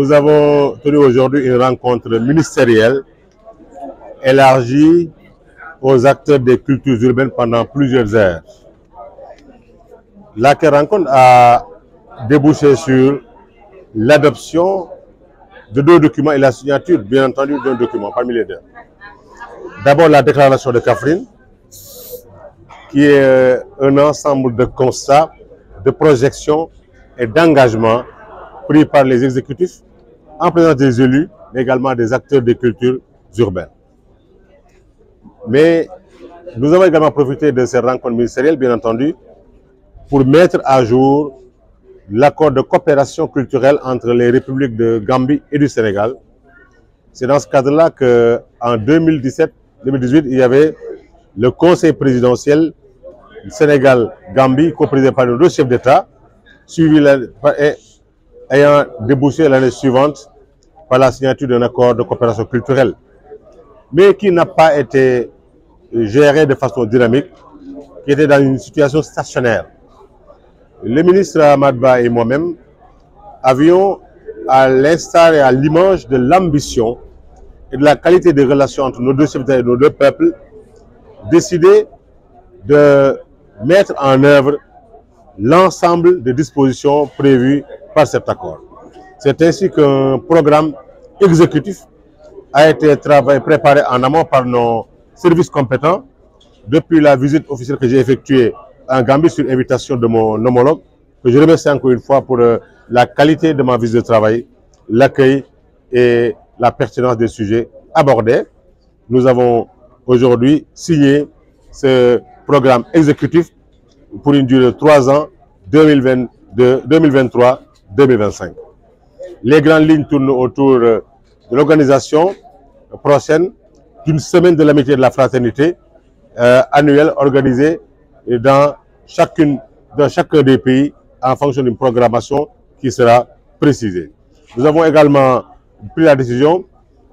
Nous avons tenu aujourd'hui une rencontre ministérielle élargie aux acteurs des cultures urbaines pendant plusieurs heures. La rencontre a débouché sur l'adoption de deux documents et la signature, bien entendu, d'un document parmi les deux. D'abord, la déclaration de Kaffrine, qui est un ensemble de constats, de projections et d'engagements pris par les exécutifs en présence des élus, mais également des acteurs des cultures urbaines. Mais nous avons également profité de ces rencontres ministérielles, bien entendu, pour mettre à jour l'accord de coopération culturelle entre les républiques de Gambie et du Sénégal. C'est dans ce cadre-là qu'en 2017-2018, il y avait le conseil présidentiel Sénégal-Gambie, co-présidé par nos deux chefs d'État, suivi ayant débouché l'année suivante par la signature d'un accord de coopération culturelle, mais qui n'a pas été géré de façon dynamique, qui était dans une situation stationnaire. Le ministre Ahmad Ba et moi-même avions, à l'instar et à l'image de l'ambition et de la qualité des relations entre nos deux chefs d'État et nos deux peuples, décidé de mettre en œuvre l'ensemble des dispositions prévues par cet accord. C'est ainsi qu'un programme exécutif a été préparé en amont par nos services compétents depuis la visite officielle que j'ai effectuée en Gambie sur invitation de mon homologue, que je remercie encore une fois pour la qualité de ma visite de travail, l'accueil et la pertinence des sujets abordés. Nous avons aujourd'hui signé ce programme exécutif pour une durée de 3 ans, 2023-2025. Les grandes lignes tournent autour de l'organisation prochaine d'une semaine de l'amitié et de la fraternité annuelle organisée dans chacun des pays en fonction d'une programmation qui sera précisée. Nous avons également pris la décision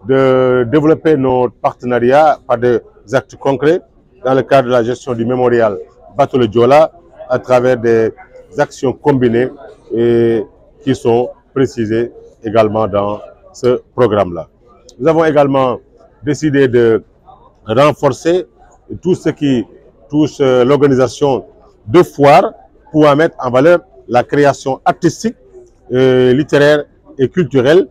de développer notre partenariat par des actes concrets dans le cadre de la gestion du mémorial Bateau le Diola à travers des actions combinées et qui sont précisées également dans ce programme-là. Nous avons également décidé de renforcer tout ce qui touche l'organisation de foires pour mettre en valeur la création artistique, littéraire et culturelle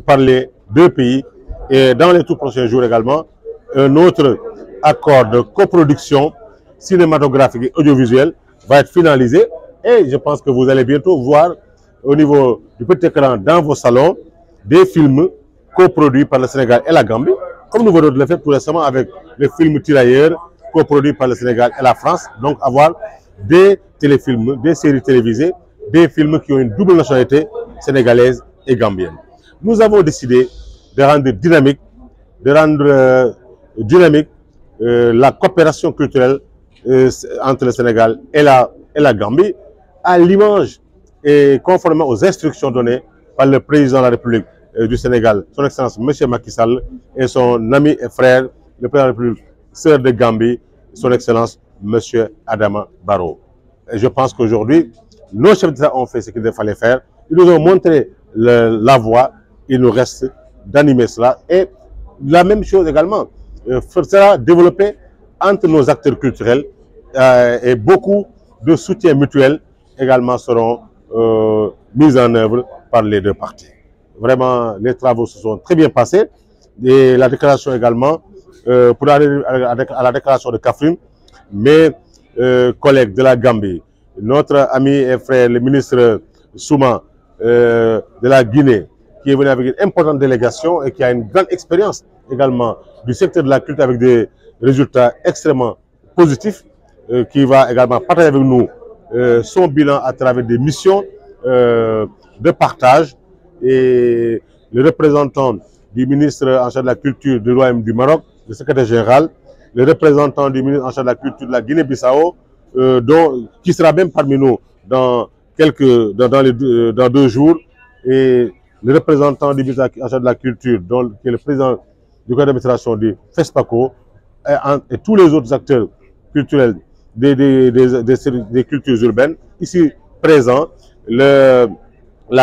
par les deux pays. Et dans les tout prochains jours également, un autre accord de coproduction cinématographique et audiovisuelle va être finalisé. Et je pense que vous allez bientôt voir au niveau du petit écran dans vos salons des films coproduits par le Sénégal et la Gambie, comme nous venons de le faire tout récemment avec le film Tirailleurs, coproduit par le Sénégal et la France. Donc avoir des téléfilms, des séries télévisées, des films qui ont une double nationalité sénégalaise et gambienne. Nous avons décidé de rendre dynamique, la coopération culturelle entre le Sénégal et la Gambie, à l'image et conformément aux instructions données par le président de la République du Sénégal, son Excellence M. Macky Sall, et son ami et frère, le président de la République, sœur de Gambie, son Excellence M. Adama Barrow. Et je pense qu'aujourd'hui, nos chefs d'État ont fait ce qu'il fallait faire. Ils nous ont montré la voie. Il nous reste d'animer cela. Et la même chose également sera développée entre nos acteurs culturels et beaucoup de soutien mutuel également seront mis en œuvre par les deux parties. Vraiment, les travaux se sont très bien passés. Et la déclaration également, pour aller à la déclaration de Kaffrine, mes collègues de la Gambie, notre ami et frère, le ministre Souma de la Guinée, qui est venu avec une importante délégation et qui a une grande expérience également du secteur de la culture avec des résultats extrêmement positifs, qui va également partager avec nous son bilan à travers des missions de partage. Et le représentant du ministre en charge de la culture du Royaume du Maroc, le secrétaire général, le représentant du ministre en charge de la culture de la Guinée-Bissau, qui sera même parmi nous dans 2 jours, et le représentant du ministre en charge de la culture, qui est le président du conseil d'administration du FESPACO, et tous les autres acteurs culturels des cultures urbaines, ici présents, la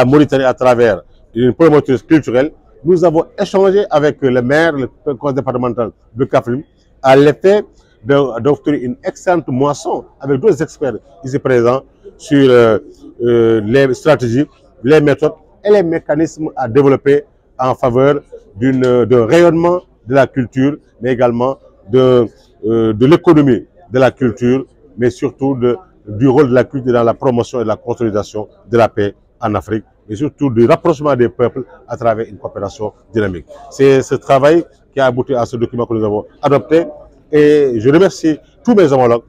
Mauritanie à travers une promotrice culturelle. Nous avons échangé avec le maire, le conseil départemental de Kaffrine, à l'effet d'offrir une excellente moisson avec deux experts ici présents sur les stratégies, les méthodes et les mécanismes à développer en faveur d'un rayonnement de la culture, mais également de l'économie de la culture, mais surtout du rôle de la culture dans la promotion et la consolidation de la paix en Afrique, et surtout du rapprochement des peuples à travers une coopération dynamique. C'est ce travail qui a abouti à ce document que nous avons adopté, et je remercie tous mes homologues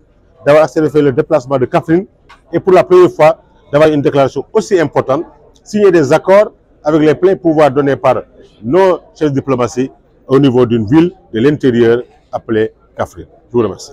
d'avoir fait le déplacement de Kaffrine et pour la première fois d'avoir une déclaration aussi importante, signer des accords avec les pleins pouvoirs donnés par nos chefs de diplomatie au niveau d'une ville de l'intérieur appelée Kaffrine. Je vous remercie.